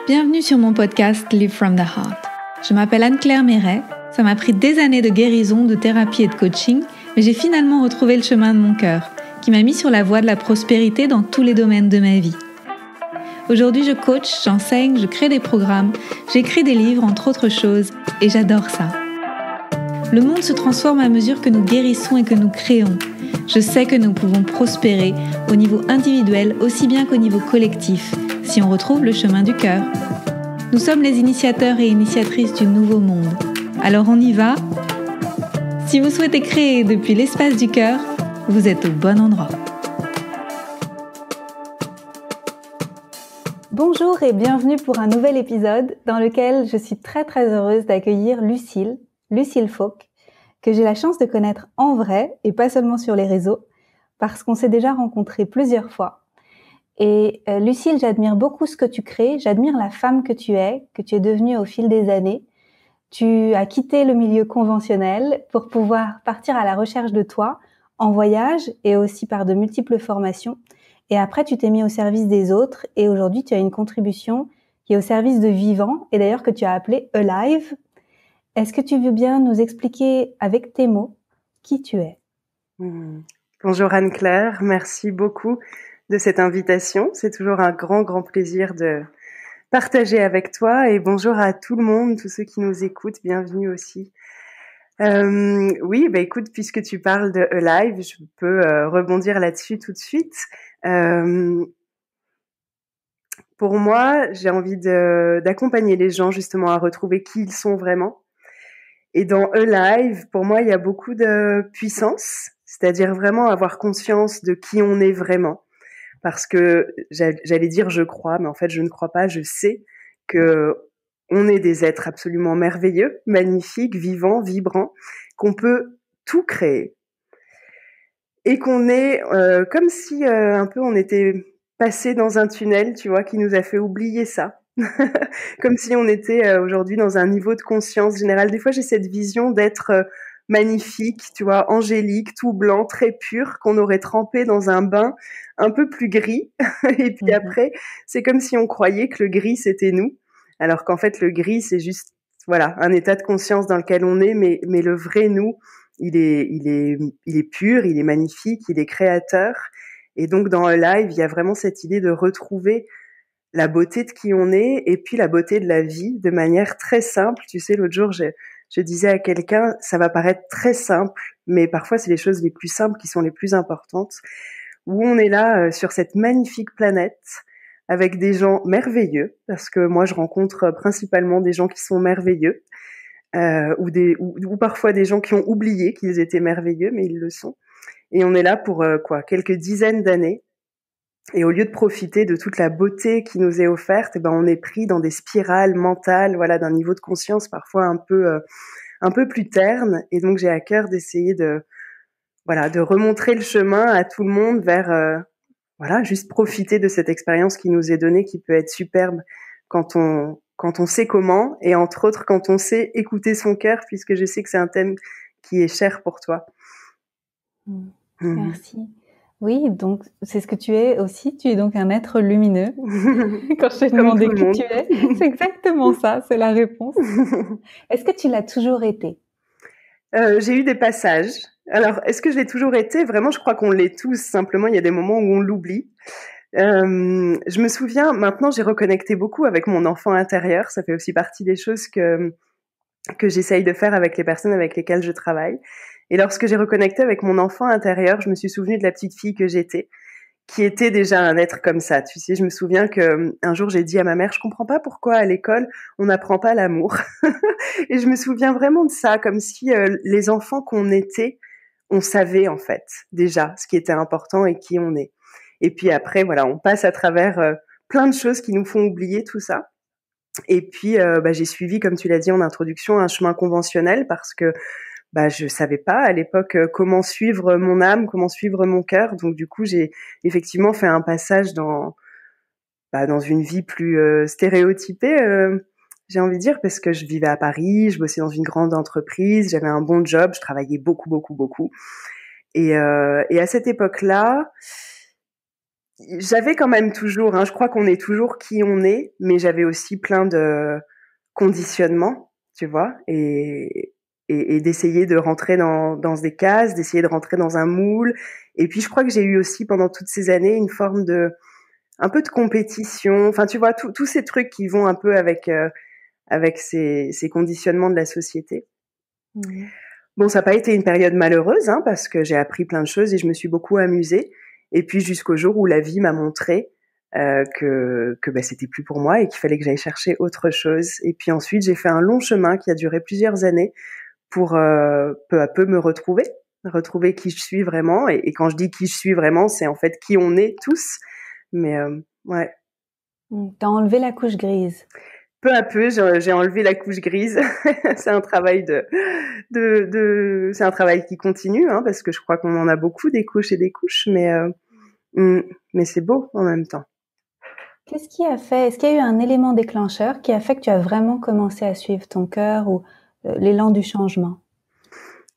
Bienvenue sur mon podcast Live from the Heart. Je m'appelle Anne-Claire Méret. Ça m'a pris des années de guérison, de thérapie et de coaching, mais j'ai finalement retrouvé le chemin de mon cœur, qui m'a mis sur la voie de la prospérité dans tous les domaines de ma vie. Aujourd'hui, je coach, j'enseigne, je crée des programmes, j'écris des livres, entre autres choses, et j'adore ça. Le monde se transforme à mesure que nous guérissons et que nous créons. Je sais que nous pouvons prospérer au niveau individuel aussi bien qu'au niveau collectif, si on retrouve le chemin du cœur. Nous sommes les initiateurs et initiatrices du nouveau monde. Alors on y va ? Si vous souhaitez créer depuis l'espace du cœur, vous êtes au bon endroit. Bonjour et bienvenue pour un nouvel épisode dans lequel je suis très heureuse d'accueillir Lucille Fauque, que j'ai la chance de connaître en vrai et pas seulement sur les réseaux, parce qu'on s'est déjà rencontrés plusieurs fois. Et Lucille, j'admire beaucoup ce que tu crées, j'admire la femme que tu es devenue au fil des années. Tu as quitté le milieu conventionnel pour pouvoir partir à la recherche de toi, en voyage et aussi par de multiples formations. Et après, tu t'es mis au service des autres et aujourd'hui, tu as une contribution qui est au service de vivants et d'ailleurs que tu as appelé Alive. Est-ce que tu veux bien nous expliquer avec tes mots qui tu es ? Bonjour Anne-Claire, merci beaucoup de cette invitation. C'est toujours un grand plaisir de partager avec toi et bonjour à tout le monde, tous ceux qui nous écoutent, bienvenue aussi. Écoute, puisque tu parles de Alive, je peux rebondir là-dessus tout de suite. Pour moi, j'ai envie d'accompagner les gens justement à retrouver qui ils sont vraiment. Et dans Alive, pour moi, il y a beaucoup de puissance, c'est-à-dire vraiment avoir conscience de qui on est vraiment. Parce que j'allais dire je crois, mais en fait je ne crois pas, je sais que on est des êtres absolument merveilleux, magnifiques, vivants, vibrants, qu'on peut tout créer. Et qu'on est comme si un peu on était passé dans un tunnel, tu vois, qui nous a fait oublier ça. Comme si on était aujourd'hui dans un niveau de conscience générale. Des fois, j'ai cette vision d'être magnifique, tu vois, angélique, tout blanc, très pur, qu'on aurait trempé dans un bain un peu plus gris. Et puis après, c'est comme si on croyait que le gris, c'était nous. Alors qu'en fait, le gris, c'est juste, voilà, un état de conscience dans lequel on est, mais le vrai nous, il est pur, il est magnifique, il est créateur. Et donc, dans Alive, il y a vraiment cette idée de retrouver la beauté de qui on est et puis la beauté de la vie de manière très simple. Tu sais, l'autre jour, je disais à quelqu'un, ça va paraître très simple, mais parfois c'est les choses les plus simples qui sont les plus importantes, où on est là sur cette magnifique planète avec des gens merveilleux, parce que moi je rencontre principalement des gens qui sont merveilleux, ou parfois des gens qui ont oublié qu'ils étaient merveilleux, mais ils le sont. Et on est là pour quelques dizaines d'années. Et au lieu de profiter de toute la beauté qui nous est offerte, on est pris dans des spirales mentales, voilà, d'un niveau de conscience parfois un peu plus terne. Et donc j'ai à cœur d'essayer de remontrer le chemin à tout le monde vers juste profiter de cette expérience qui nous est donnée, qui peut être superbe quand on sait comment, et entre autres quand on sait écouter son cœur, puisque je sais que c'est un thème qui est cher pour toi. Merci. Oui, donc c'est ce que tu es aussi. Tu es donc un être lumineux. Quand je t'ai demandé qui tu es, c'est exactement ça, c'est la réponse. Est-ce que tu l'as toujours été ? J'ai eu des passages. Alors, est-ce que je l'ai toujours été ? Vraiment, je crois qu'on l'est tous. Simplement, il y a des moments où on l'oublie. Je me souviens, maintenant, j'ai reconnecté beaucoup avec mon enfant intérieur. Ça fait aussi partie des choses que j'essaye de faire avec les personnes avec lesquelles je travaille. Et lorsque j'ai reconnecté avec mon enfant intérieur, je me suis souvenue de la petite fille que j'étais, qui était déjà un être comme ça. Tu sais, je me souviens que un jour j'ai dit à ma mère, je comprends pas pourquoi à l'école on n'apprend pas l'amour. Et je me souviens vraiment de ça, comme si les enfants qu'on était, on savait en fait déjà ce qui était important et qui on est. Et puis après, voilà, on passe à travers plein de choses qui nous font oublier tout ça. Et puis j'ai suivi, comme tu l'as dit en introduction, un chemin conventionnel parce que je savais pas à l'époque comment suivre mon âme, comment suivre mon cœur. Donc du coup, j'ai effectivement fait un passage dans une vie plus stéréotypée, j'ai envie de dire, parce que je vivais à Paris, je bossais dans une grande entreprise, j'avais un bon job, je travaillais beaucoup. Et à cette époque-là, j'avais quand même toujours, je crois qu'on est toujours qui on est, mais j'avais aussi plein de conditionnements, tu vois, et d'essayer de rentrer dans des cases, d'essayer de rentrer dans un moule. Et puis je crois que j'ai eu aussi pendant toutes ces années une forme de un peu de compétition. Enfin, tu vois, tous ces trucs qui vont un peu avec ces conditionnements de la société. Mmh. Bon, ça n'a pas été une période malheureuse, parce que j'ai appris plein de choses et je me suis beaucoup amusée. Et puis jusqu'au jour où la vie m'a montré que c'était plus pour moi et qu'il fallait que j'aille chercher autre chose. Et puis ensuite, j'ai fait un long chemin qui a duré plusieurs années pour peu à peu me retrouver qui je suis vraiment. Et quand je dis qui je suis vraiment, c'est en fait qui on est tous. Mais ouais. T'as enlevé la couche grise. Peu à peu, j'ai enlevé la couche grise. C'est un travail c'est un travail qui continue, parce que je crois qu'on en a beaucoup des couches et des couches, mais c'est beau en même temps. Qu'est-ce qui a fait, est-ce qu'il y a eu un élément déclencheur qui a fait que tu as vraiment commencé à suivre ton cœur ou l'élan du changement?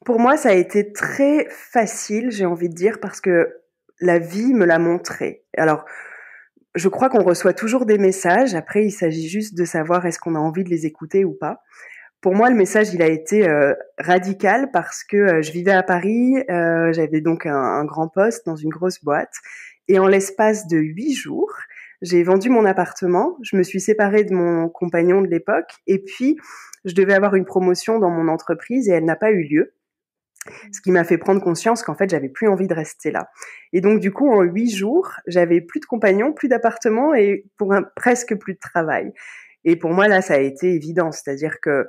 Pour moi, ça a été très facile, j'ai envie de dire, parce que la vie me l'a montré. Alors, je crois qu'on reçoit toujours des messages. Après, il s'agit juste de savoir est-ce qu'on a envie de les écouter ou pas. Pour moi, le message, il a été radical parce que je vivais à Paris, j'avais donc un grand poste dans une grosse boîte. Et en l'espace de 8 jours, j'ai vendu mon appartement, je me suis séparée de mon compagnon de l'époque, et puis je devais avoir une promotion dans mon entreprise et elle n'a pas eu lieu. Ce qui m'a fait prendre conscience qu'en fait, j'avais plus envie de rester là. Et donc, du coup, en 8 jours, j'avais plus de compagnon, plus d'appartement et presque plus de travail. Et pour moi, là, ça a été évident. C'est-à-dire que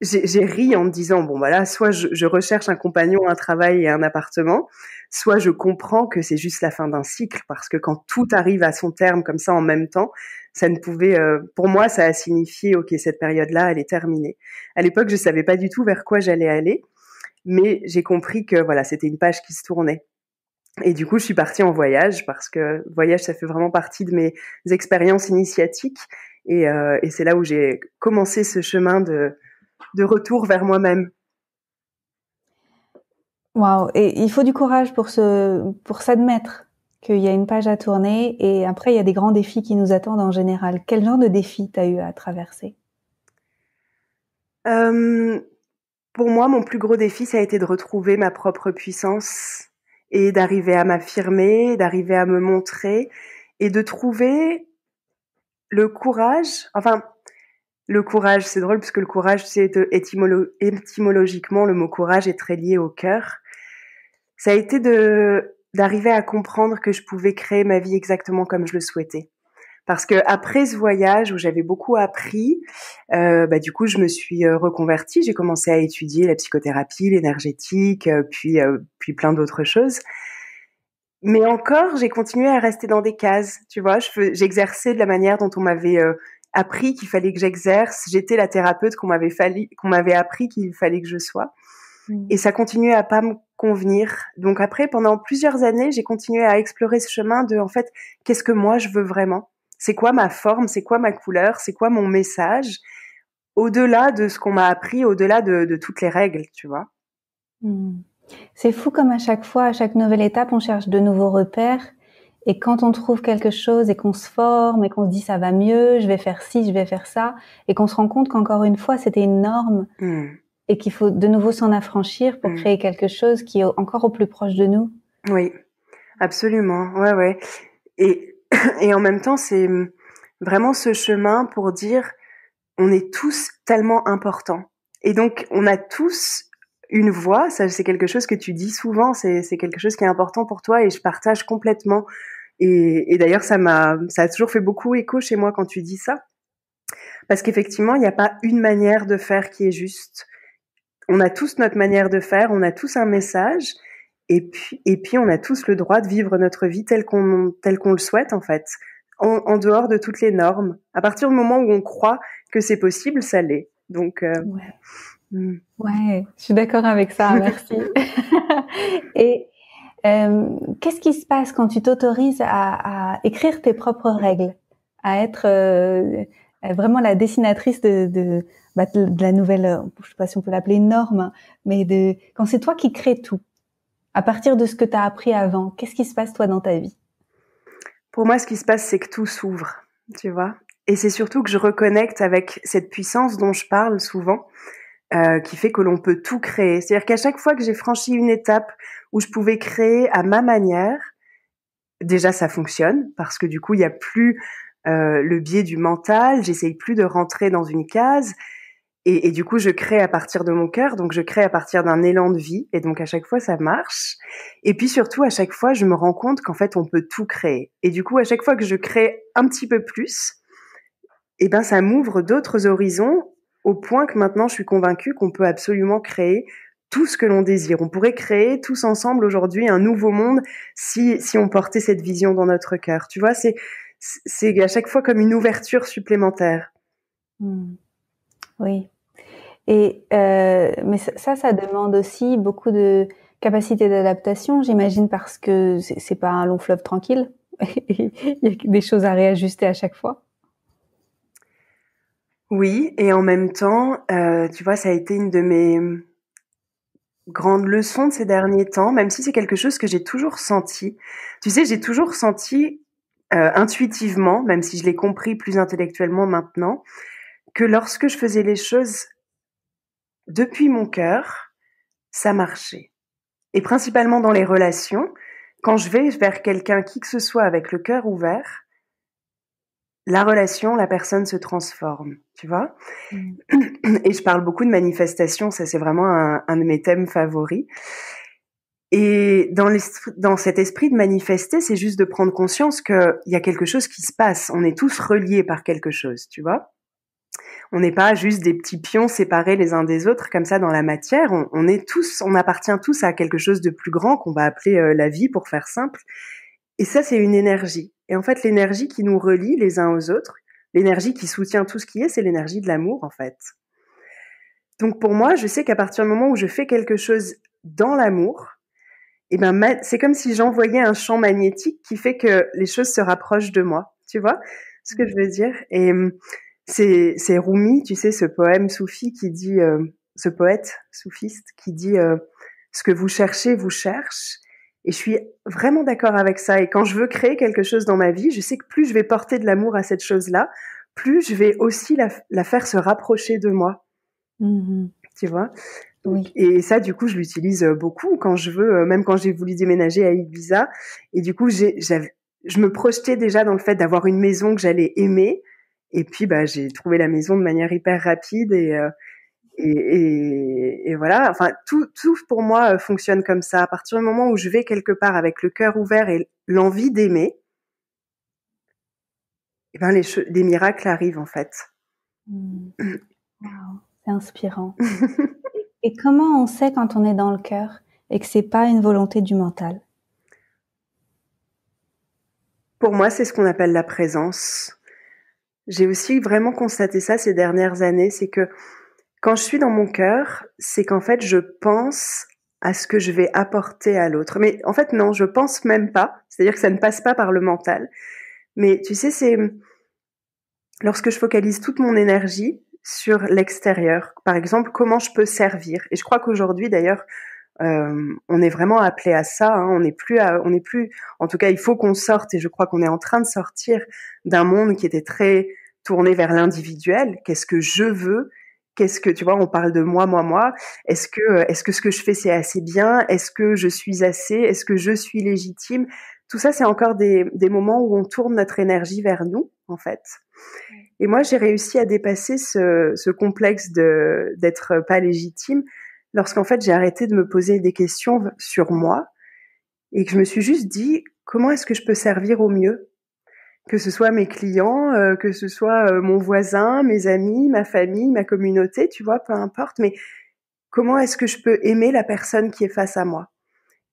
j'ai ri en me disant, bon, voilà, soit je recherche un compagnon, un travail et un appartement, soit je comprends que c'est juste la fin d'un cycle, parce que quand tout arrive à son terme comme ça en même temps, ça ne pouvait, pour moi, ça a signifié, ok, cette période-là, elle est terminée. À l'époque, je savais pas du tout vers quoi j'allais aller. Mais j'ai compris que voilà, c'était une page qui se tournait. Et du coup, je suis partie en voyage parce que voyage, ça fait vraiment partie de mes expériences initiatiques. Et c'est là où j'ai commencé ce chemin de retour vers moi-même. Waouh! Et il faut du courage pour s'admettre qu'il y a une page à tourner. Et après, il y a des grands défis qui nous attendent en général. Quel genre de défis t'as eu à traverser? Pour moi, mon plus gros défi, ça a été de retrouver ma propre puissance et d'arriver à m'affirmer, d'arriver à me montrer et de trouver le courage. Enfin, le courage, c'est drôle parce que le courage, c'est étymologiquement, le mot courage est très lié au cœur. Ça a été d'arriver à comprendre que je pouvais créer ma vie exactement comme je le souhaitais. Parce que après ce voyage où j'avais beaucoup appris, du coup je me suis reconvertie. J'ai commencé à étudier la psychothérapie, l'énergétique, puis plein d'autres choses. Mais encore, j'ai continué à rester dans des cases. Tu vois, j'exerçais de la manière dont on m'avait appris qu'il fallait que j'exerce. J'étais la thérapeute qu'on m'avait appris qu'il fallait que je sois. Et ça continuait à pas me convenir. Donc après, pendant plusieurs années, j'ai continué à explorer ce chemin de, en fait, qu'est-ce que moi je veux vraiment? C'est quoi ma forme? C'est quoi ma couleur? C'est quoi mon message? Au-delà de ce qu'on m'a appris, au-delà de toutes les règles, tu vois. C'est fou comme à chaque fois, à chaque nouvelle étape, on cherche de nouveaux repères. Et quand on trouve quelque chose et qu'on se forme et qu'on se dit ça va mieux, je vais faire ci, je vais faire ça, et qu'on se rend compte qu'encore une fois, c'était une norme et qu'il faut de nouveau s'en affranchir pour créer quelque chose qui est encore au plus proche de nous. Oui, absolument. Ouais. Et en même temps, c'est vraiment ce chemin pour dire on est tous tellement importants. Et donc, on a tous une voix. Ça, c'est quelque chose que tu dis souvent. C'est quelque chose qui est important pour toi et je partage complètement. Et d'ailleurs, ça a toujours fait beaucoup écho chez moi quand tu dis ça. Parce qu'effectivement, il n'y a pas une manière de faire qui est juste. On a tous notre manière de faire, on a tous un message, et puis on a tous le droit de vivre notre vie telle qu'on le souhaite, en fait, en dehors de toutes les normes. À partir du moment où on croit que c'est possible, ça l'est. Donc, ouais, je suis d'accord avec ça, merci. Et qu'est-ce qui se passe quand tu t'autorises à écrire tes propres règles, à être vraiment la dessinatrice de la nouvelle, je sais pas si on peut l'appeler une norme, mais quand c'est toi qui crées tout, à partir de ce que tu as appris avant, qu'est-ce qui se passe toi dans ta vie? Pour moi, ce qui se passe, c'est que tout s'ouvre, tu vois. Et c'est surtout que je reconnecte avec cette puissance dont je parle souvent, qui fait que l'on peut tout créer. C'est-à-dire qu'à chaque fois que j'ai franchi une étape où je pouvais créer à ma manière, déjà ça fonctionne, parce que du coup, il n'y a plus le biais du mental, j'essaye plus de rentrer dans une case, et du coup, je crée à partir de mon cœur, donc je crée à partir d'un élan de vie, et donc à chaque fois, ça marche. Et puis surtout, à chaque fois, je me rends compte qu'en fait, on peut tout créer. Et du coup, à chaque fois que je crée un petit peu plus, eh ben, ça m'ouvre d'autres horizons, au point que maintenant, je suis convaincue qu'on peut absolument créer tout ce que l'on désire. On pourrait créer tous ensemble aujourd'hui un nouveau monde si on portait cette vision dans notre cœur. Tu vois, c'est à chaque fois comme une ouverture supplémentaire. Oui. Et mais ça demande aussi beaucoup de capacité d'adaptation, j'imagine, parce que c'est pas un long fleuve tranquille. Il y a des choses à réajuster à chaque fois. Oui, et en même temps, tu vois, ça a été une de mes grandes leçons de ces derniers temps, même si c'est quelque chose que j'ai toujours senti. Tu sais, j'ai toujours senti intuitivement, même si je l'ai compris plus intellectuellement maintenant, que lorsque je faisais les choses depuis mon cœur, ça marchait. Et principalement dans les relations, quand je vais vers quelqu'un, qui que ce soit, avec le cœur ouvert, la relation, la personne se transforme, tu vois. Et je parle beaucoup de manifestation, ça c'est vraiment un de mes thèmes favoris. Et dans cet esprit de manifester, c'est juste de prendre conscience qu'il y a quelque chose qui se passe. On est tous reliés par quelque chose, tu vois. On n'est pas juste des petits pions séparés les uns des autres comme ça dans la matière. On appartient tous à quelque chose de plus grand qu'on va appeler la vie pour faire simple. Et ça, c'est une énergie. Et en fait, l'énergie qui nous relie les uns aux autres, l'énergie qui soutient tout ce qui est, c'est l'énergie de l'amour, en fait. Donc pour moi, je sais qu'à partir du moment où je fais quelque chose dans l'amour, eh ben, c'est comme si j'envoyais un champ magnétique qui fait que les choses se rapprochent de moi. Tu vois ce que je veux dire? Et c'est Rumi, tu sais, ce poème soufi qui dit, ce poète soufiste qui dit ce que vous cherchez vous cherche. Et je suis vraiment d'accord avec ça. Et quand je veux créer quelque chose dans ma vie, je sais que plus je vais porter de l'amour à cette chose-là, plus je vais aussi la faire se rapprocher de moi. Tu vois? Oui. Et ça, du coup, je l'utilise beaucoup quand je veux, même quand j'ai voulu déménager à Ibiza. Et du coup, je me projetais déjà dans le fait d'avoir une maison que j'allais aimer. Et puis, bah, j'ai trouvé la maison de manière hyper rapide et voilà. Enfin, tout pour moi fonctionne comme ça. À partir du moment où je vais quelque part avec le cœur ouvert et l'envie d'aimer, et ben les miracles arrivent en fait. Wow, c'est inspirant. Et comment on sait quand on est dans le cœur et que c'est pas une volonté du mental? Pour moi, c'est ce qu'on appelle la présence. J'ai aussi vraiment constaté ça ces dernières années, c'est que quand je suis dans mon cœur, c'est qu'en fait, je pense à ce que je vais apporter à l'autre. Mais en fait, non, je pense même pas. C'est-à-dire que ça ne passe pas par le mental. Mais tu sais, c'est lorsque je focalise toute mon énergie sur l'extérieur. Par exemple, comment je peux servir. Et je crois qu'aujourd'hui, d'ailleurs, on est vraiment appelé à ça. Hein. On n'est plus. En tout cas, il faut qu'on sorte. Et je crois qu'on est en train de sortir d'un monde qui était très tourné vers l'individuel. Qu'est-ce que je veux? Qu'est-ce que, tu vois, on parle de moi. Est-ce que ce que je fais, c'est assez bien? Est-ce que je suis assez? Est-ce que je suis légitime? Tout ça, c'est encore des moments où on tourne notre énergie vers nous, en fait. Et moi, j'ai réussi à dépasser ce complexe d'être pas légitime lorsqu'en fait, j'ai arrêté de me poser des questions sur moi et que je me suis juste dit, comment est-ce que je peux servir au mieux? Que ce soit mes clients, que ce soit mon voisin, mes amis, ma famille, ma communauté, tu vois, peu importe, mais comment est-ce que je peux aimer la personne qui est face à moi?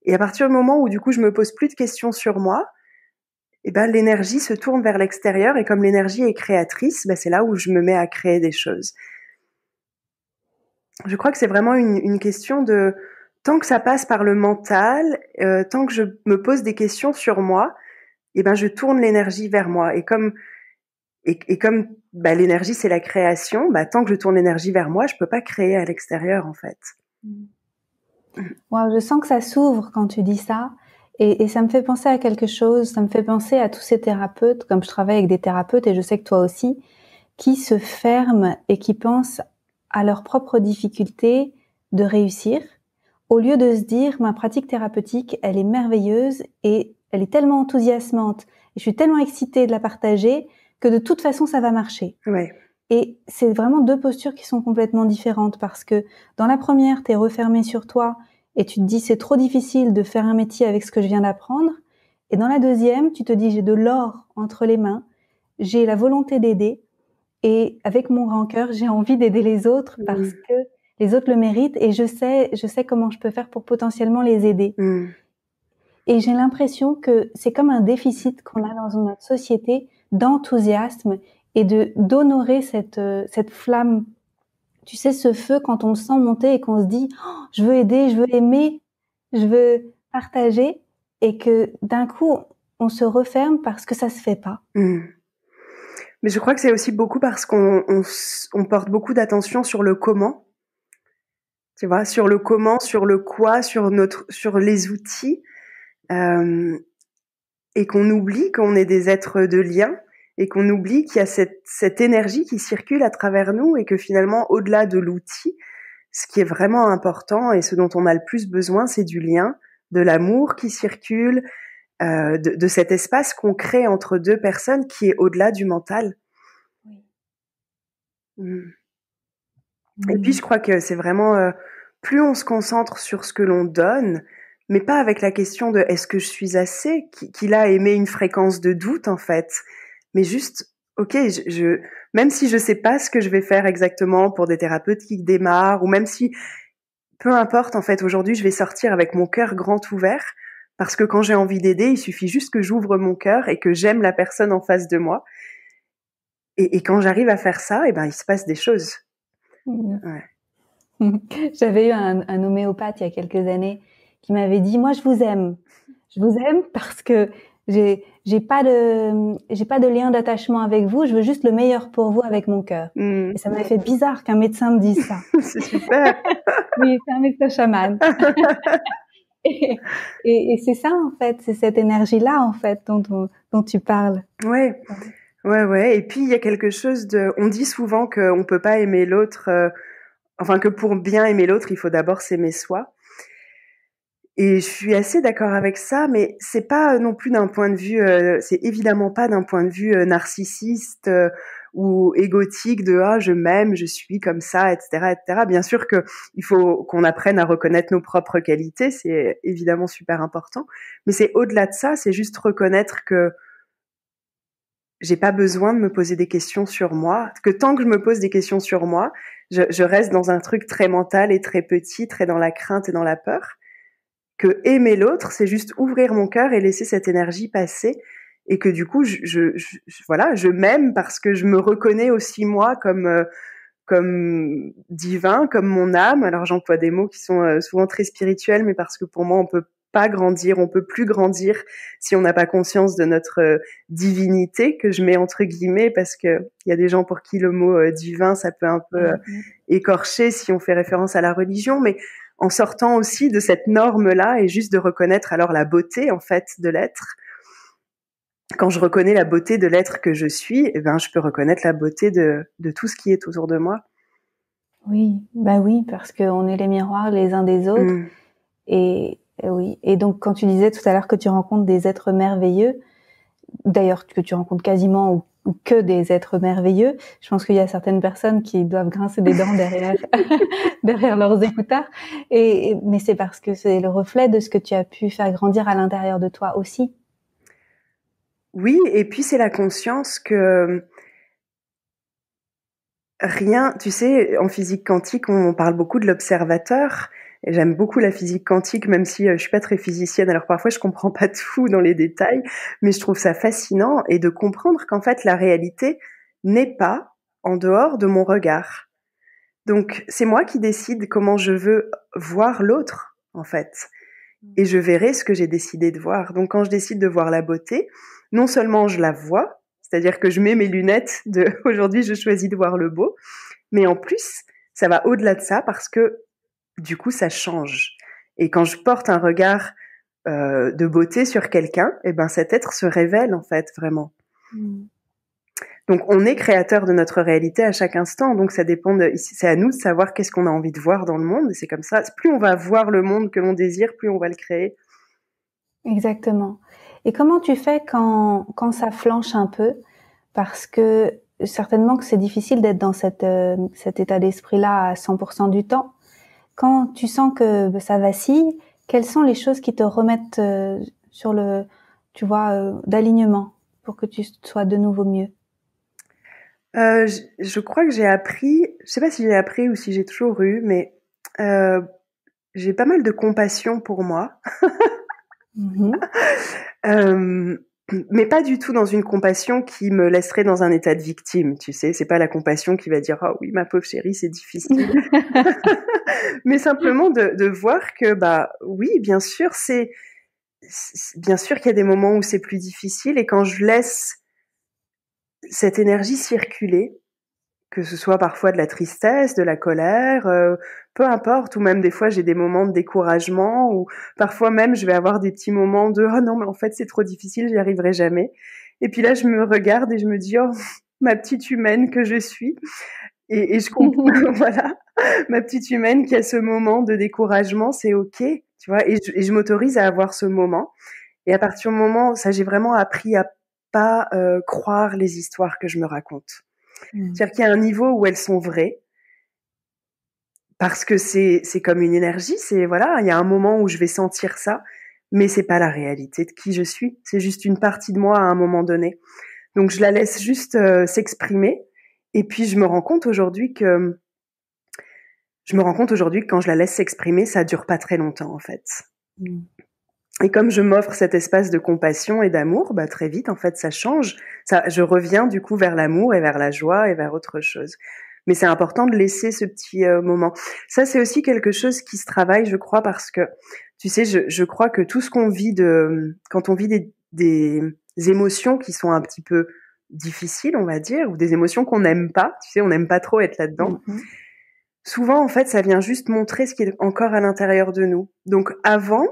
Et à partir du moment où du coup je me pose plus de questions sur moi, eh ben l'énergie se tourne vers l'extérieur et comme l'énergie est créatrice, ben c'est là où je me mets à créer des choses. Je crois que c'est vraiment une question de tant que ça passe par le mental, tant que je me pose des questions sur moi, eh ben je tourne l'énergie vers moi et comme bah, l'énergie c'est la création, bah, tant que je tourne l'énergie vers moi, je peux pas créer à l'extérieur en fait. Wow, je sens que ça s'ouvre quand tu dis ça Et ça me fait penser à quelque chose, ça me fait penser à tous ces thérapeutes, comme je travaille avec des thérapeutes et je sais que toi aussi, qui se ferment et qui pensent à leurs propres difficultés de réussir, au lieu de se dire, ma pratique thérapeutique, elle est merveilleuse et elle est tellement enthousiasmante, et je suis tellement excitée de la partager, que de toute façon, ça va marcher. Ouais. Et c'est vraiment deux postures qui sont complètement différentes, parce que dans la première, t'es refermé sur toi, et tu te dis, c'est trop difficile de faire un métier avec ce que je viens d'apprendre. Et dans la deuxième, tu te dis, j'ai de l'or entre les mains, j'ai la volonté d'aider, et avec mon grand cœur, j'ai envie d'aider les autres parce que les autres le méritent et je sais comment je peux faire pour potentiellement les aider. Et j'ai l'impression que c'est comme un déficit qu'on a dans notre société d'enthousiasme et d'honorer cette flamme. Tu sais, ce feu quand on le sent monter et qu'on se dit oh, je veux aider, je veux aimer, je veux partager, et que d'un coup on se referme parce que ça se fait pas. Mais je crois que c'est aussi beaucoup parce qu'on porte beaucoup d'attention sur le comment. Tu vois, sur le comment, sur le quoi, sur les outils, et qu'on oublie qu'on est des êtres de lien et qu'on oublie qu'il y a cette énergie qui circule à travers nous et que finalement, au-delà de l'outil, ce qui est vraiment important et ce dont on a le plus besoin, c'est du lien, de l'amour qui circule, de cet espace qu'on crée entre deux personnes qui est au-delà du mental. Et puis je crois que c'est vraiment plus on se concentre sur ce que l'on donne, mais pas avec la question de est-ce que je suis assez, qui là émet une fréquence de doute en fait, mais juste ok, même si je sais pas ce que je vais faire exactement pour des thérapeutes qui démarrent, ou même si peu importe en fait, aujourd'hui je vais sortir avec mon cœur grand ouvert, parce que quand j'ai envie d'aider, il suffit juste que j'ouvre mon cœur et que j'aime la personne en face de moi. Et quand j'arrive à faire ça, et ben il se passe des choses. Ouais. J'avais eu un homéopathe il y a quelques années qui m'avait dit moi je vous aime parce que j'ai pas de lien d'attachement avec vous, je veux juste le meilleur pour vous avec mon cœur. Et ça m'a fait bizarre qu'un médecin me dise ça. C'est super. Oui, c'est un médecin chaman. et c'est ça en fait, c'est cette énergie là en fait dont tu parles. Ouais. Et puis il y a quelque chose on dit souvent qu'on peut pas aimer l'autre, enfin que pour bien aimer l'autre, il faut d'abord s'aimer soi. Et je suis assez d'accord avec ça, mais c'est pas non plus d'un point de vue, c'est évidemment pas d'un point de vue narcissiste ou égotique de ah je m'aime, je suis comme ça, etc., etc. Bien sûr que il faut qu'on apprenne à reconnaître nos propres qualités, c'est évidemment super important. Mais c'est au-delà de ça, c'est juste reconnaître que j'ai pas besoin de me poser des questions sur moi, que tant que je me pose des questions sur moi, je reste dans un truc très mental et très petit, très dans la crainte et dans la peur. Que aimer l'autre, c'est juste ouvrir mon cœur et laisser cette énergie passer, et que du coup, je m'aime parce que je me reconnais aussi moi comme divin, comme mon âme. Alors j'emploie des mots qui sont souvent très spirituels, mais parce que pour moi, on peut pas grandir, on peut plus grandir si on n'a pas conscience de notre divinité, que je mets entre guillemets, parce que il y a des gens pour qui le mot divin, ça peut un peu écorcher si on fait référence à la religion, mais en sortant aussi de cette norme-là et juste de reconnaître alors la beauté en fait de l'être. Quand je reconnais la beauté de l'être que je suis, eh ben je peux reconnaître la beauté de tout ce qui est autour de moi. Oui, bah oui, parce qu'on est les miroirs les uns des autres. Et oui. Et donc quand tu disais tout à l'heure que tu rencontres des êtres merveilleux, d'ailleurs que tu rencontres quasiment ou que des êtres merveilleux, je pense qu'il y a certaines personnes qui doivent grincer des dents derrière leurs écouteurs. Mais c'est parce que c'est le reflet de ce que tu as pu faire grandir à l'intérieur de toi aussi. Oui, et puis c'est la conscience que rien, tu sais, en physique quantique, on parle beaucoup de l'observateur. Et j'aime beaucoup la physique quantique, même si je suis pas très physicienne, alors parfois je comprends pas tout dans les détails, mais je trouve ça fascinant, et de comprendre qu'en fait la réalité n'est pas en dehors de mon regard. Donc c'est moi qui décide comment je veux voir l'autre, en fait. Et je verrai ce que j'ai décidé de voir. Donc quand je décide de voir la beauté, non seulement je la vois, c'est-à-dire que je mets mes lunettes de aujourd'hui je choisis de voir le beau, mais en plus ça va au-delà de ça parce que du coup ça change. Et quand je porte un regard de beauté sur quelqu'un, et ben cet être se révèle en fait vraiment. Donc on est créateur de notre réalité à chaque instant, donc ça dépend c'est à nous de savoir qu'est-ce qu'on a envie de voir dans le monde, et c'est comme ça, plus on va voir le monde que l'on désire, plus on va le créer. Exactement. Et comment tu fais quand ça flanche un peu? Parce que certainement que c'est difficile d'être dans cet état d'esprit-là à 100% du temps. Quand tu sens que ça vacille, quelles sont les choses qui te remettent sur le, tu vois, d'alignement pour que tu sois de nouveau mieux? Je crois que j'ai appris, je sais pas si j'ai appris ou si j'ai toujours eu, mais j'ai pas mal de compassion pour moi. Mais pas du tout dans une compassion qui me laisserait dans un état de victime, tu sais. C'est pas la compassion qui va dire « Oh oui, ma pauvre chérie, c'est difficile. » Mais simplement de voir que, bah oui, bien sûr, bien sûr qu'il y a des moments où c'est plus difficile, et quand je laisse cette énergie circuler, que ce soit parfois de la tristesse, de la colère, peu importe, ou même des fois j'ai des moments de découragement, ou parfois même je vais avoir des petits moments de « Oh non, mais en fait c'est trop difficile, j'y arriverai jamais ». Et puis là je me regarde et je me dis « Oh, ma petite humaine que je suis ». Et je comprends, voilà, ma petite humaine qui a ce moment de découragement, c'est ok, tu vois, et je m'autorise à avoir ce moment. Et à partir du moment, ça j'ai vraiment appris à pas croire les histoires que je me raconte. C'est-à-dire qu'il y a un niveau où elles sont vraies, parce que c'est comme une énergie, c'est voilà, il y a un moment où je vais sentir ça, mais c'est pas la réalité de qui je suis, c'est juste une partie de moi à un moment donné. Donc je la laisse juste s'exprimer, et puis je me rends compte aujourd'hui que quand je la laisse s'exprimer, ça dure pas très longtemps en fait. Et comme je m'offre cet espace de compassion et d'amour, bah très vite en fait ça change. Je reviens du coup vers l'amour et vers la joie et vers autre chose. Mais c'est important de laisser ce petit moment. Ça c'est aussi quelque chose qui se travaille, je crois, parce que tu sais, je crois que tout ce qu'on vit quand on vit des émotions qui sont un petit peu difficiles, on va dire, ou des émotions qu'on n'aime pas, tu sais, on n'aime pas trop être là-dedans. Souvent en fait, ça vient juste montrer ce qui est encore à l'intérieur de nous. Donc avant,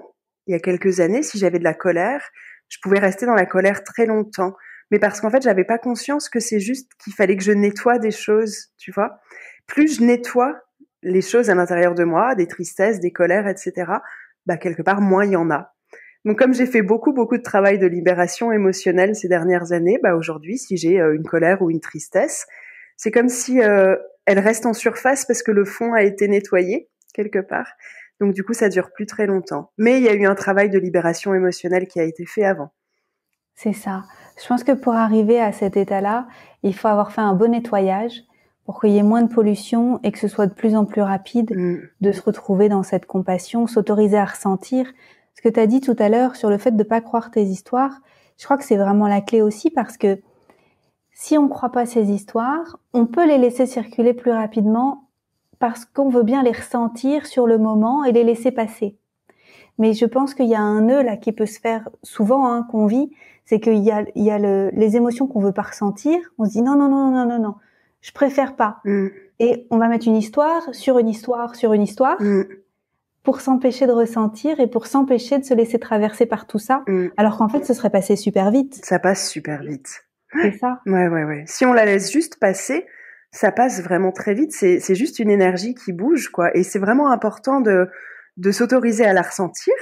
il y a quelques années, si j'avais de la colère, je pouvais rester dans la colère très longtemps. Mais parce qu'en fait, j'avais pas conscience que c'est juste qu'il fallait que je nettoie des choses, tu vois. Plus je nettoie les choses à l'intérieur de moi, des tristesses, des colères, etc., bah, quelque part, moins il y en a. Donc, comme j'ai fait beaucoup de travail de libération émotionnelle ces dernières années, bah, aujourd'hui, si j'ai une colère ou une tristesse, c'est comme si elle reste en surface parce que le fond a été nettoyé, quelque part. Donc du coup, ça dure plus très longtemps. Mais il y a eu un travail de libération émotionnelle qui a été fait avant. C'est ça. Je pense que pour arriver à cet état-là, il faut avoir fait un bon nettoyage pour qu'il y ait moins de pollution et que ce soit de plus en plus rapide de se retrouver dans cette compassion, s'autoriser à ressentir. Ce que tu as dit tout à l'heure sur le fait de pas croire tes histoires, je crois que c'est vraiment la clé aussi, parce que si on ne croit pas ces histoires, on peut les laisser circuler plus rapidement parce qu'on veut bien les ressentir sur le moment et les laisser passer. Mais je pense qu'il y a un nœud là qui peut se faire souvent, qu'on vit, c'est qu'il y a les émotions qu'on veut pas ressentir. On se dit non, je préfère pas. Et on va mettre une histoire sur une histoire sur une histoire pour s'empêcher de ressentir et pour s'empêcher de se laisser traverser par tout ça, alors qu'en fait ce serait passé super vite. Ça passe super vite. C'est ça. Ouais. Si on la laisse juste passer, ça passe vraiment très vite. C'est juste une énergie qui bouge, quoi. Et c'est vraiment important de s'autoriser à la ressentir,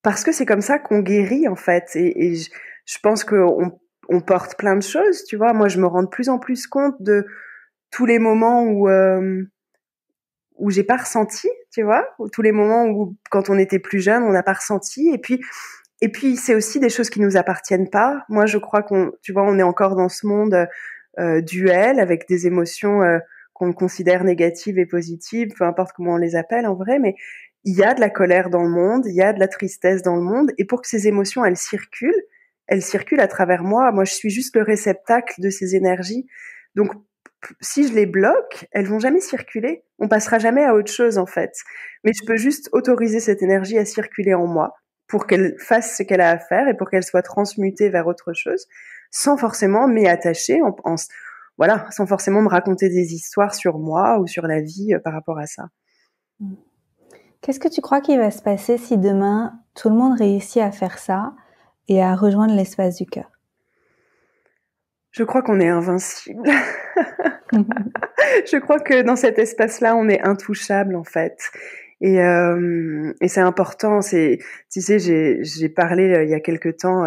parce que c'est comme ça qu'on guérit, en fait. Et je pense qu'on porte plein de choses, tu vois. Moi, je me rends de plus en plus compte de tous les moments où j'ai pas ressenti, tu vois, tous les moments où, quand on était plus jeune, on n'a pas ressenti. Et puis, c'est aussi des choses qui nous appartiennent pas. Moi, je crois tu vois, on est encore dans ce monde duel, avec des émotions qu'on considère négatives et positives, peu importe comment on les appelle en vrai, mais il y a de la colère dans le monde, il y a de la tristesse dans le monde, et pour que ces émotions, elles circulent à travers moi. Moi, je suis juste le réceptacle de ces énergies. Donc, si je les bloque, elles vont jamais circuler. On passera jamais à autre chose, en fait. Mais je peux juste autoriser cette énergie à circuler en moi pour qu'elle fasse ce qu'elle a à faire et pour qu'elle soit transmutée vers autre chose, sans forcément m'y attacher, voilà, sans forcément me raconter des histoires sur moi ou sur la vie par rapport à ça. Qu'est-ce que tu crois qu'il va se passer si demain, tout le monde réussit à faire ça et à rejoindre l'espace du cœur? Je crois qu'on est invincible. Je crois que dans cet espace-là, on est intouchable en fait. Et c'est important. Tu sais, j'ai parlé il y a quelque temps.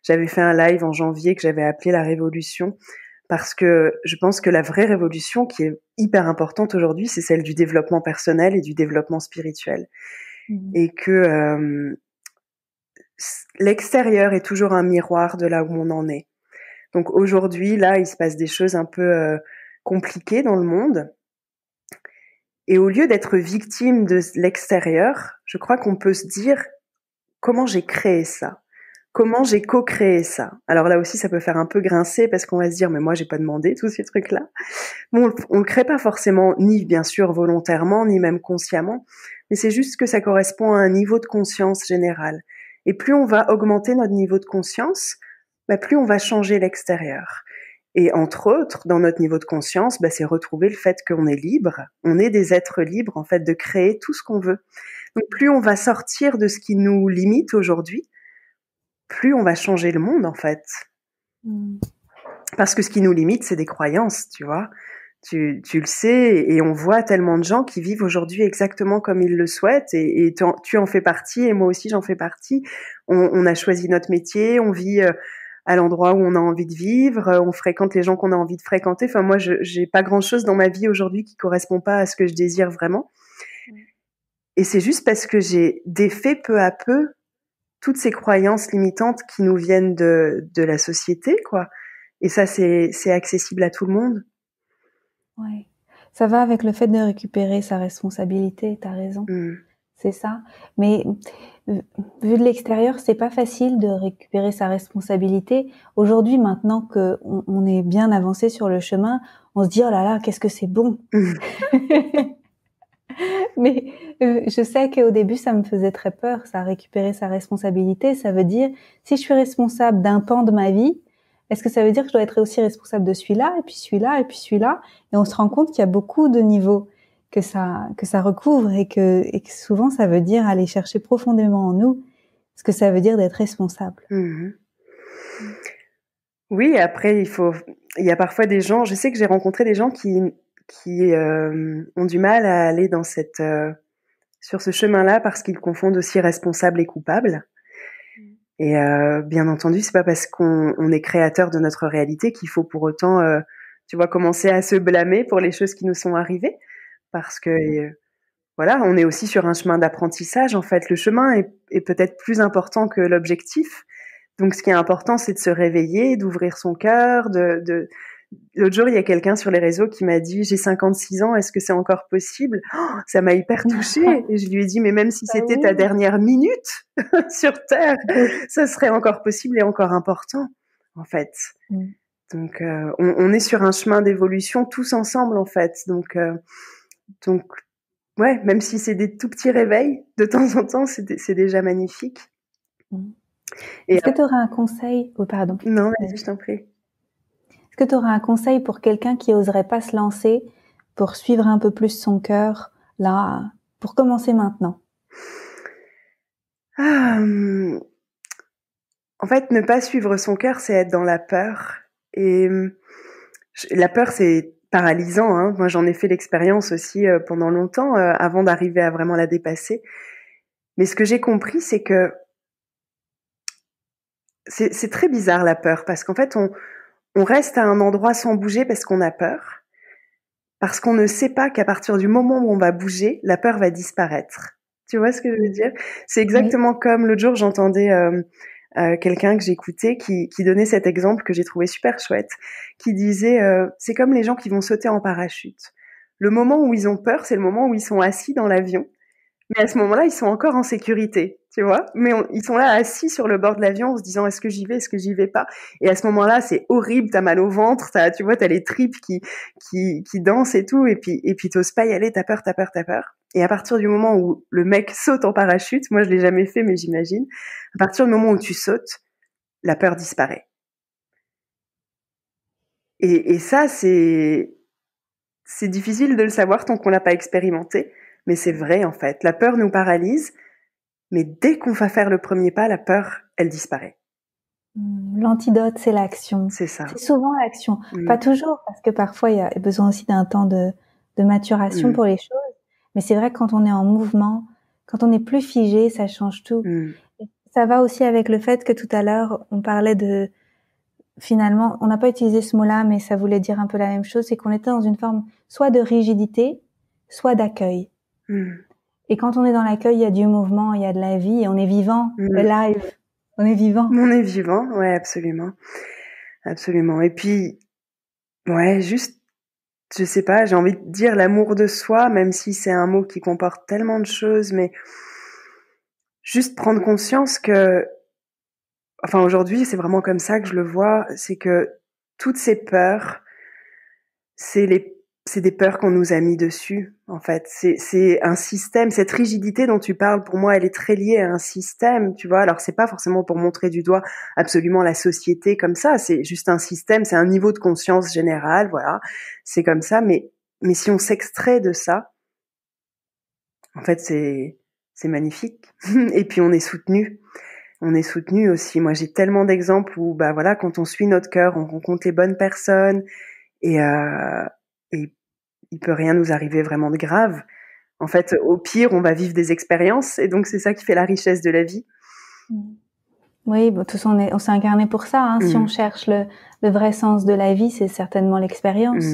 J'avais fait un live en janvier que j'avais appelé la révolution parce que je pense que la vraie révolution qui est hyper importante aujourd'hui, c'est celle du développement personnel et du développement spirituel. Et que l'extérieur est toujours un miroir de là où on en est. Donc aujourd'hui, là, il se passe des choses un peu compliquées dans le monde. Et au lieu d'être victime de l'extérieur, je crois qu'on peut se dire comment j'ai créé ça, comment j'ai co-créé ça. Alors là aussi, ça peut faire un peu grincer parce qu'on va se dire mais moi j'ai pas demandé tous ces trucs-là. Bon, on le crée pas forcément, ni bien sûr volontairement, ni même consciemment, mais c'est juste que ça correspond à un niveau de conscience général. Et plus on va augmenter notre niveau de conscience, plus on va changer l'extérieur. Et entre autres, dans notre niveau de conscience, c'est retrouver le fait qu'on est libre, on est des êtres libres en fait de créer tout ce qu'on veut. Donc plus on va sortir de ce qui nous limite aujourd'hui, plus on va changer le monde en fait. Parce que ce qui nous limite, c'est des croyances, tu vois. Tu le sais, et on voit tellement de gens qui vivent aujourd'hui exactement comme ils le souhaitent, et tu en fais partie, et moi aussi j'en fais partie. On a choisi notre métier, on vit à l'endroit où on a envie de vivre, on fréquente les gens qu'on a envie de fréquenter. Enfin, moi, j'ai pas grand-chose dans ma vie aujourd'hui qui correspond pas à ce que je désire vraiment. Et c'est juste parce que j'ai défait peu à peu toutes ces croyances limitantes qui nous viennent de la société, quoi. Et ça, c'est accessible à tout le monde. Ouais. Ça va avec le fait de récupérer sa responsabilité, t'as raison. C'est ça. Mais vu de l'extérieur, c'est pas facile de récupérer sa responsabilité. Aujourd'hui, maintenant que on est bien avancé sur le chemin, on se dit oh là là, qu'est-ce que c'est bon. Mais je sais qu'au début, ça me faisait très peur, ça, récupérer sa responsabilité. Ça veut dire, si je suis responsable d'un pan de ma vie, est-ce que ça veut dire que je dois être aussi responsable de celui-là, et puis celui-là, et puis celui-là? Et on se rend compte qu'il y a beaucoup de niveaux que ça recouvre, et que souvent, ça veut dire aller chercher profondément en nous ce que ça veut dire d'être responsable. Oui, après, il y a parfois des gens, je sais que j'ai rencontré des gens qui ont du mal à aller dans sur ce chemin-là parce qu'ils confondent aussi responsable et coupable. Et bien entendu, c'est pas parce qu'on est créateur de notre réalité qu'il faut pour autant, tu vois, commencer à se blâmer pour les choses qui nous sont arrivées, parce que voilà, on est aussi sur un chemin d'apprentissage. En fait, le chemin est peut-être plus important que l'objectif. Donc, ce qui est important, c'est de se réveiller, d'ouvrir son cœur, L'autre jour, il y a quelqu'un sur les réseaux qui m'a dit « J'ai 56 ans, est-ce que c'est encore possible ?» Ça m'a hyper touchée. Et je lui ai dit « Mais même si c'était ta dernière minute sur Terre, ça serait encore possible et encore important, en fait. » Donc, on est sur un chemin d'évolution tous ensemble, en fait. Donc, ouais, même si c'est des tout petits réveils, de temps en temps, c'est déjà magnifique. Est-ce que tu aurais un conseil? Oh, pardon. Non, vas-y, je t'en prie. Est-ce que tu aurais un conseil pour quelqu'un qui oserait pas se lancer, pour suivre un peu plus son cœur, là, pour commencer maintenant? En fait, ne pas suivre son cœur, c'est être dans la peur. Et la peur, c'est paralysant, hein. Moi, j'en ai fait l'expérience aussi pendant longtemps, avant d'arriver à vraiment la dépasser. Mais ce que j'ai compris, c'est que c'est très bizarre, la peur, parce qu'en fait, on reste à un endroit sans bouger parce qu'on a peur, parce qu'on ne sait pas qu'à partir du moment où on va bouger, la peur va disparaître. Tu vois ce que je veux dire? C'est exactement comme l'autre jour, j'entendais quelqu'un que j'écoutais qui donnait cet exemple que j'ai trouvé super chouette, qui disait c'est comme les gens qui vont sauter en parachute. Le moment où ils ont peur, c'est le moment où ils sont assis dans l'avion. Mais à ce moment-là, ils sont encore en sécurité, tu vois. Mais ils sont là assis sur le bord de l'avion en se disant est-ce que j'y vais, est-ce que j'y vais pas. Et à ce moment-là, c'est horrible, t'as mal au ventre, tu vois, t'as les tripes qui dansent et tout, et puis t'oses pas y aller, t'as peur. Et à partir du moment où le mec saute en parachute, moi je l'ai jamais fait, mais j'imagine, à partir du moment où tu sautes, la peur disparaît. Et ça, c'est difficile de le savoir tant qu'on l'a pas expérimenté. Mais c'est vrai, en fait. La peur nous paralyse, mais dès qu'on va faire le premier pas, la peur, elle disparaît. L'antidote, c'est l'action. C'est ça. C'est souvent l'action. Pas toujours, parce que parfois, il y a besoin aussi d'un temps de maturation pour les choses. Mais c'est vrai que quand on est en mouvement, quand on n'est plus figé, ça change tout. Ça va aussi avec le fait que tout à l'heure, on parlait de... Finalement, on n'a pas utilisé ce mot-là, mais ça voulait dire un peu la même chose, c'est qu'on était dans une forme soit de rigidité, soit d'accueil. Et quand on est dans l'accueil, il y a du mouvement, il y a de la vie, et on est vivant, live. On est vivant. On est vivant, ouais, absolument. Absolument. Et puis, ouais, juste, je sais pas, j'ai envie de dire l'amour de soi, même si c'est un mot qui comporte tellement de choses, mais juste prendre conscience que, enfin, aujourd'hui, c'est vraiment comme ça que je le vois, c'est que toutes ces peurs, c'est des peurs qu'on nous a mis dessus, en fait. C'est un système, cette rigidité dont tu parles, pour moi, elle est très liée à un système, tu vois. Alors, c'est pas forcément pour montrer du doigt absolument la société comme ça, c'est juste un système, c'est un niveau de conscience général, voilà. C'est comme ça, mais si on s'extrait de ça, en fait, c'est magnifique. Et puis, on est soutenu. On est soutenu aussi. Moi, j'ai tellement d'exemples où, bah voilà, quand on suit notre cœur, on rencontre les bonnes personnes, et il peut rien nous arriver vraiment de grave. En fait, au pire, on va vivre des expériences, et donc c'est ça qui fait la richesse de la vie. Oui, bon, tous on s'est incarné pour ça. Hein. Si on cherche le vrai sens de la vie, c'est certainement l'expérience.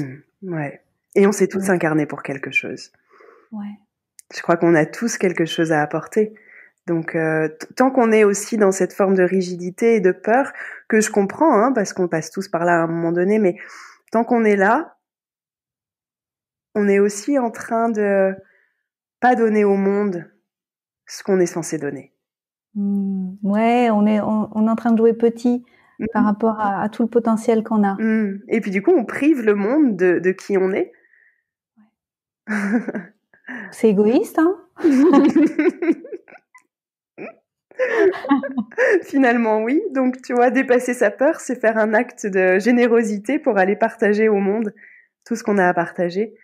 Ouais. Et on s'est tous incarnés pour quelque chose. Ouais. Je crois qu'on a tous quelque chose à apporter. Donc, tant qu'on est aussi dans cette forme de rigidité et de peur, que je comprends, hein, parce qu'on passe tous par là à un moment donné, mais tant qu'on est là, on est aussi en train de pas donner au monde ce qu'on est censé donner. Ouais, on est en train de jouer petit par rapport à tout le potentiel qu'on a. Et puis du coup, on prive le monde de qui on est. C'est égoïste, hein? Finalement, oui. Donc, tu vois, dépasser sa peur, c'est faire un acte de générosité pour aller partager au monde tout ce qu'on a à partager.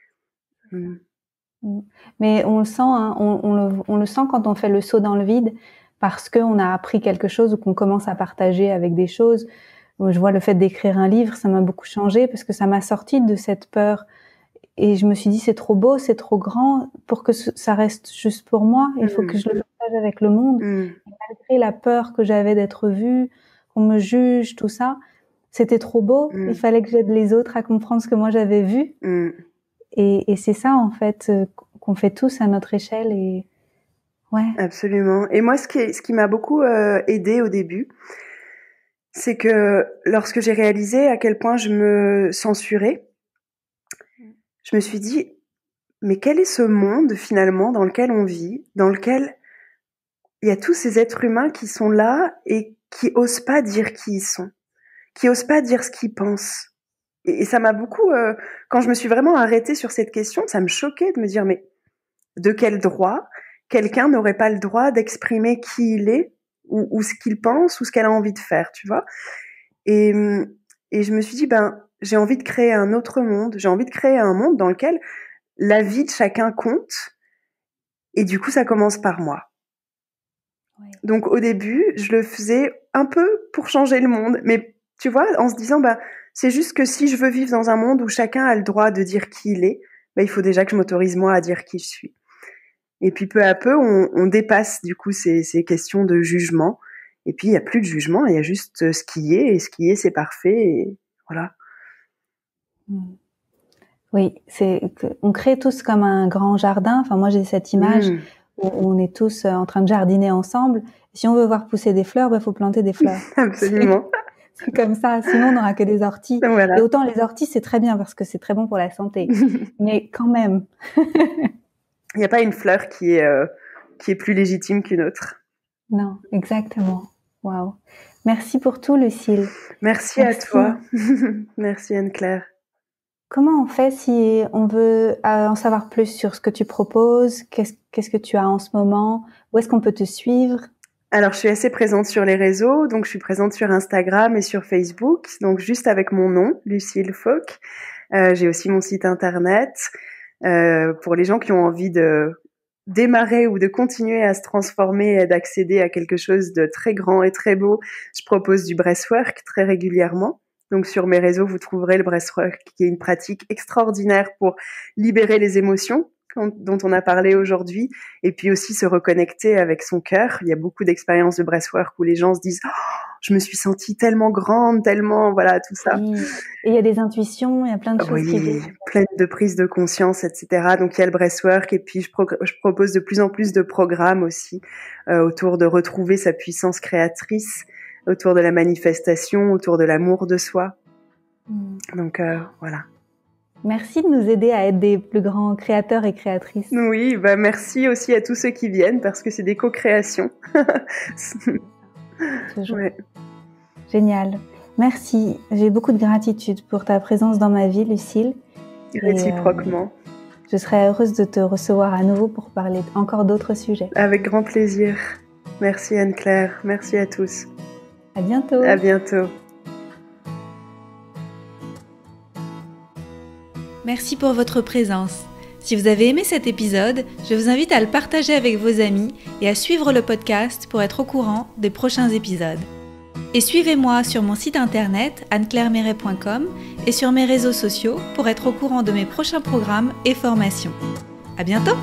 Mais on le sent, hein, on le sent quand on fait le saut dans le vide, parce qu'on a appris quelque chose ou qu'on commence à partager avec des choses. Je vois le fait d'écrire un livre, ça m'a beaucoup changé parce que ça m'a sorti de cette peur. Et je me suis dit, c'est trop beau, c'est trop grand pour que ça reste juste pour moi. Il faut que je le partage avec le monde. Et malgré la peur que j'avais d'être vue, qu'on me juge, tout ça, c'était trop beau. Il fallait que j'aide les autres à comprendre ce que moi j'avais vu. Et c'est ça, en fait, qu'on fait tous à notre échelle. Et ouais. Absolument. Et moi, ce qui m'a beaucoup aidée au début, c'est que lorsque j'ai réalisé à quel point je me censurais, je me suis dit, mais quel est ce monde finalement dans lequel on vit, dans lequel il y a tous ces êtres humains qui sont là et qui osent pas dire qui ils sont, qui osent pas dire ce qu'ils pensent. Et ça m'a beaucoup, quand je me suis vraiment arrêtée sur cette question, ça me choquait de me dire, mais de quel droit quelqu'un n'aurait pas le droit d'exprimer qui il est ou ce qu'il pense ou ce qu'elle a envie de faire, tu vois. Et je me suis dit, ben, j'ai envie de créer un autre monde, j'ai envie de créer un monde dans lequel la vie de chacun compte, et du coup, ça commence par moi. Ouais. Donc, au début, je le faisais un peu pour changer le monde, mais tu vois, en se disant, ben, c'est juste que si je veux vivre dans un monde où chacun a le droit de dire qui il est, ben, il faut déjà que je m'autorise moi à dire qui je suis. Et puis, peu à peu, on dépasse, du coup, ces questions de jugement. Et puis, il n'y a plus de jugement, il y a juste ce qui est, et ce qui est, c'est parfait, et voilà. Oui, on crée tous comme un grand jardin. Enfin, moi, j'ai cette image où on est tous en train de jardiner ensemble. Si on veut voir pousser des fleurs, ben, faut planter des fleurs. Absolument. C'est comme ça. Sinon, on n'aura que des orties. Voilà. Et autant les orties, c'est très bien parce que c'est très bon pour la santé. Mais quand même. Il n'y a pas une fleur qui est plus légitime qu'une autre. Non, exactement. Waouh. Merci pour tout, Lucille. Merci à toi. Merci Anne-Claire. Comment on fait si on veut en savoir plus sur ce que tu proposes? Qu'est-ce que tu as en ce moment? Où est-ce qu'on peut te suivre? Alors, je suis assez présente sur les réseaux, donc je suis présente sur Instagram et sur Facebook, donc juste avec mon nom, Lucille Fauque. J'ai aussi mon site internet. Pour les gens qui ont envie de démarrer ou de continuer à se transformer et d'accéder à quelque chose de très grand et très beau, je propose du breathwork très régulièrement. Donc sur mes réseaux, vous trouverez le breathwork, qui est une pratique extraordinaire pour libérer les émotions dont on a parlé aujourd'hui, et puis aussi se reconnecter avec son cœur. Il y a beaucoup d'expériences de breathwork où les gens se disent « Oh, je me suis sentie tellement grande, tellement... » Voilà, tout ça. Oui. Et il y a des intuitions, il y a plein de choses qui viennent. Plein de prises de conscience, etc. Donc il y a le breathwork, et puis je propose de plus en plus de programmes aussi autour de retrouver sa puissance créatrice, autour de la manifestation, autour de l'amour de soi. Donc voilà. Merci de nous aider à être des plus grands créateurs et créatrices. Oui, bah merci aussi à tous ceux qui viennent parce que c'est des co-créations. Ouais. Génial. Merci. J'ai beaucoup de gratitude pour ta présence dans ma vie, Lucille. Réciproquement. Je serais heureuse de te recevoir à nouveau pour parler encore d'autres sujets. Avec grand plaisir. Merci Anne-Claire. Merci à tous. À bientôt. À bientôt. Merci pour votre présence. Si vous avez aimé cet épisode, je vous invite à le partager avec vos amis et à suivre le podcast pour être au courant des prochains épisodes. Et suivez-moi sur mon site internet anneclairemeret.com et sur mes réseaux sociaux pour être au courant de mes prochains programmes et formations. À bientôt!